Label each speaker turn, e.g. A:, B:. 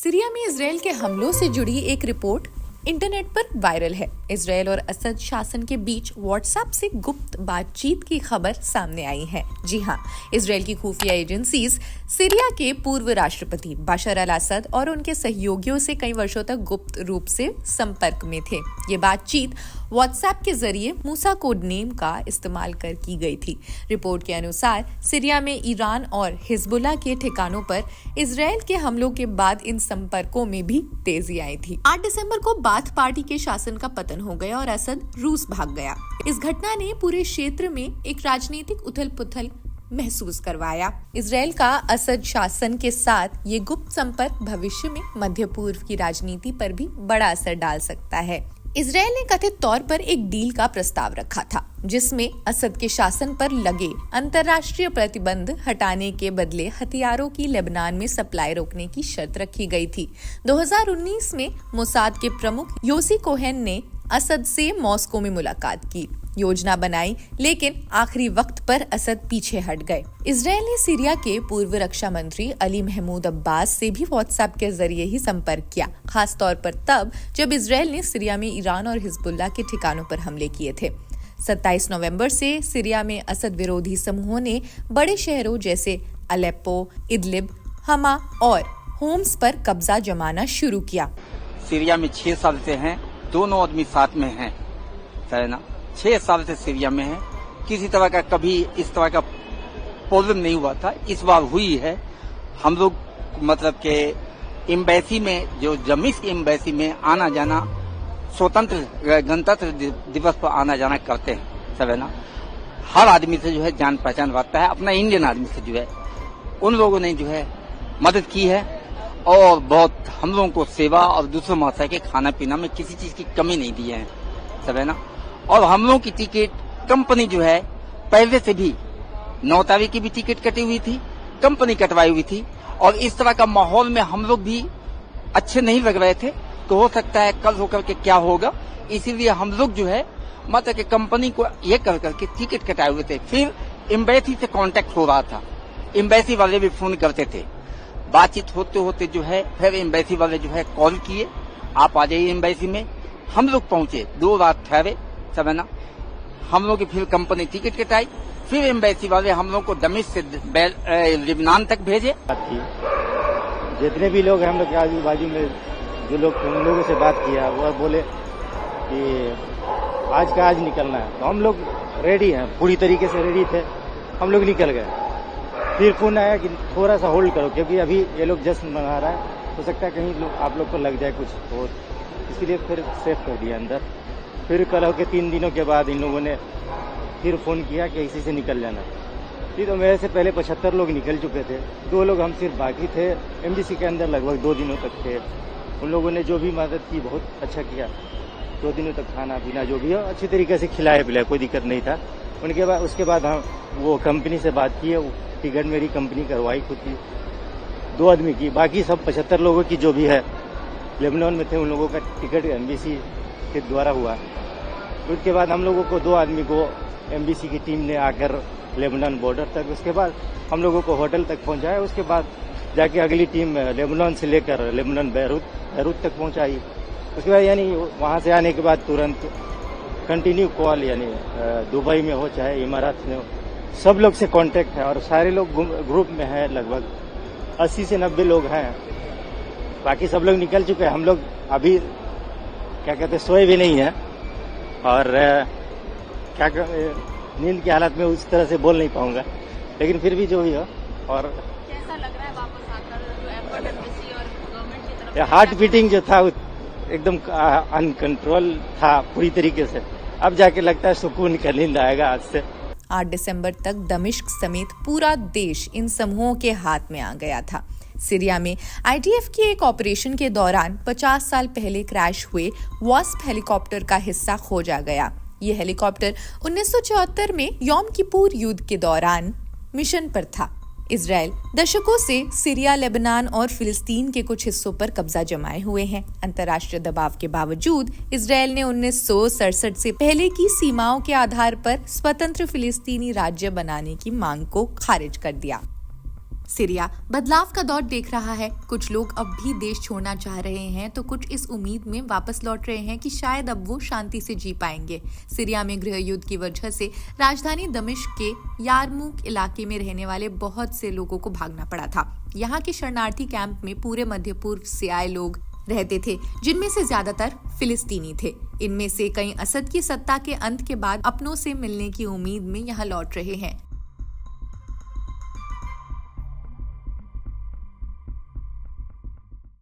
A: Syria में Israel के हमलों से जुड़ी एक रिपोर्ट इंटरनेट पर वायरल है। इजरायल और असद शासन के बीच व्हाट्सएप से गुप्त बातचीत की खबर सामने आई है। जी हां, इजरायल की खुफिया एजेंसीज सीरिया के पूर्व राष्ट्रपति बशर अल असद और उनके सहयोगियों से कई वर्षों तक गुप्त रूप से संपर्क में थे। ये बातचीत व्हाट्सएप के जरिए मूसा कोड नेम का इस्तेमाल कर की गई थी। रिपोर्ट के अनुसार सीरिया में ईरान और हिजबुल्लाह के ठिकानों पर इजरायल के हमलों के बाद इन संपर्कों में भी तेजी आई थी। 8 दिसंबर को बाथ पार्टी के शासन का पतन हो गया और असद रूस भाग गया। इस घटना ने पूरे क्षेत्र में एक राजनीतिक उथल-पुथल महसूस करवाया। इजरायल का असद शासन के साथ ये गुप्त संपर्क भविष्य में मध्य पूर्व की राजनीति पर भी बड़ा असर डाल सकता है। इजरायल ने कथित तौर पर एक डील का प्रस्ताव रखा था, जिसमें असद के शासन पर लगे अंतर्राष्ट्रीय प्रतिबंध हटाने के बदले हथियारों की लेबनान में सप्लाई रोकने की शर्त रखी गई थी। 2019 में मोसाद के प्रमुख योसी कोहेन ने असद से मॉस्को में मुलाकात की, योजना बनाई, लेकिन आखिरी वक्त पर असद पीछे हट गए। इजरायल ने सीरिया के पूर्व रक्षा मंत्री अली महमूद अब्बास से भी व्हाट्सएप के जरिए ही संपर्क किया, खास तौर पर तब जब इजरायल ने सीरिया में ईरान और हिजबुल्लाह के ठिकानों पर हमले किए थे। 27 नवंबर से सीरिया में असद विरोधी समूहों ने बड़े शहरों जैसे अलेप्पो, इदलिब, हमा और होम्स पर कब्जा जमाना शुरू किया।
B: सीरिया में 6 साल से हैं, दोनों आदमी साथ में हैं, है ना। 6 साल से सीरिया में है, किसी तरह का कभी इस तरह का प्रॉब्लम नहीं हुआ था। इस बार हुई है। हम लोग मतलब के एम्बेसी में, जो दमिश्क एम्बेसी में आना जाना, स्वतंत्र गणतंत्र दिवस पर आना जाना करते हैं, सब है ना। हर आदमी से जो है जान पहचान रखता है, अपना इंडियन आदमी से जो है उन लोगों ने जो है मदद की है और बहुत हम लोगों को सेवा और दूसरे मात्रा के खाना पीना में किसी चीज की कमी नहीं दी है, सब है ना। और हम लोगों की टिकट कंपनी जो है पहले से भी 9 तारीख की भी टिकट कटी हुई थी, कंपनी कटवाई हुई थी। और इस तरह का माहौल में हम लोग भी अच्छे नहीं लग रहे थे, तो हो सकता है कल होकर के क्या होगा, इसीलिए हम लोग जो है मतलब कि कंपनी को ये कर करके टिकट कटाए हुए थे। फिर एम्बेसी से कांटेक्ट हो रहा था, एम्बेसी वाले भी फोन करते थे। बातचीत होते होते जो है फिर एम्बेसी वाले जो है कॉल किए, आप आ जाइए एम्बेसी में। हम लोग पहुंचे, 2 रात ठहरे, सब है ना। हम लोग की फिर कंपनी टिकट कटाई, फिर एम्बेसी वाले हम लोग को दमिश्क से लेबनान तक भेजे।
C: जितने भी लोग हम लोग के आजू बाजू में जो लोग उन लोगों से बात किया, वो बोले कि आज का आज निकलना है, तो हम लोग रेडी हैं, पूरी तरीके से रेडी थे। हम लोग निकल गए। फिर फोन आया कि थोड़ा सा होल्ड करो, क्योंकि अभी ये लोग जश्न मना रहा है, हो सकता है कहीं आप लोग को लग जाए कुछ, तो इसलिए फिर सेफ कर दिया अंदर। फिर कल हो के 3 दिनों के बाद इन लोगों ने फिर फोन किया कि इसी से निकल जाना। फिर तो मेरे से पहले 75 लोग निकल चुके थे, 2 लोग हम सिर्फ बाकी थे। एमबीसी के अंदर लगभग 2 दिनों तक थे। उन लोगों ने जो भी मदद की बहुत अच्छा किया। 2 दिनों तक खाना पीना जो भी हो अच्छी तरीके से खिलाया पिलाया, कोई दिक्कत नहीं था। उसके बाद हम वो कंपनी से बात की, टिकट मेरी कंपनी करवाई खुद की, 2 आदमी की। बाकी सब 75 लोगों की जो भी है लेबनान में थे, उन लोगों का टिकट एमबीसी के द्वारा हुआ। उसके बाद हम लोगों को 2 आदमी को एमबीसी की टीम ने आकर लेबनान बॉर्डर तक, उसके बाद हम लोगों को होटल तक पहुंचाया। उसके बाद जाके अगली टीम लेबनान से लेकर लेबनान बैरूत तक पहुंचाई। उसके बाद यानी वहां से आने के बाद तुरंत कंटिन्यू कॉल, यानी दुबई में हो चाहे इमारात में हो, सब लोग से कांटेक्ट है। और सारे लोग ग्रुप में है, लगभग 80 से 90 लोग हैं। बाकी सब लोग निकल चुके हैं। हम लोग अभी क्या कहते सोए भी नहीं है, और क्या नींद की हालत में उस तरह से बोल नहीं पाऊंगा, लेकिन फिर भी जो भी हो। और
D: कैसा लग रहा है वापस आकर, जो एफर्ट एम्बेसी और गवर्नमेंट की तरफ
C: हार्ट बीटिंग जो था एकदम अनकंट्रोल था पूरी तरीके से। अब जाके लगता है सुकून का नींद आएगा आज से।
A: 8 दिसंबर तक दमिश्क समेत पूरा देश इन समूहों के हाथ में आ गया था। सीरिया में आईडीएफ के एक ऑपरेशन के दौरान 50 साल पहले क्रैश हुए वास्प हेलीकॉप्टर का हिस्सा खोजा गया। ये हेलीकॉप्टर 1974 में यौम किपुर युद्ध के दौरान मिशन पर था। इजरायल दशकों से सीरिया, लेबनान और फिलिस्तीन के कुछ हिस्सों पर कब्जा जमाए हुए हैं। अंतर्राष्ट्रीय दबाव के बावजूद इजरायल ने 1967 से पहले की सीमाओं के आधार पर स्वतंत्र फिलिस्तीनी राज्य बनाने की मांग को खारिज कर दिया। सीरिया बदलाव का दौर देख रहा है। कुछ लोग अब भी देश छोड़ना चाह रहे हैं तो कुछ इस उम्मीद में वापस लौट रहे हैं कि शायद अब वो शांति से जी पाएंगे। सीरिया में गृह युद्ध की वजह से राजधानी दमिश्क के यारमूक इलाके में रहने वाले बहुत से लोगों को भागना पड़ा था। यहाँ के शरणार्थी कैंप में पूरे मध्य पूर्व से आए लोग रहते थे, जिनमें से ज्यादातर फिलिस्तीनी थे। इनमें से कई असद की सत्ता के अंत के बाद अपनों से मिलने की उम्मीद में यहाँ लौट रहे हैं।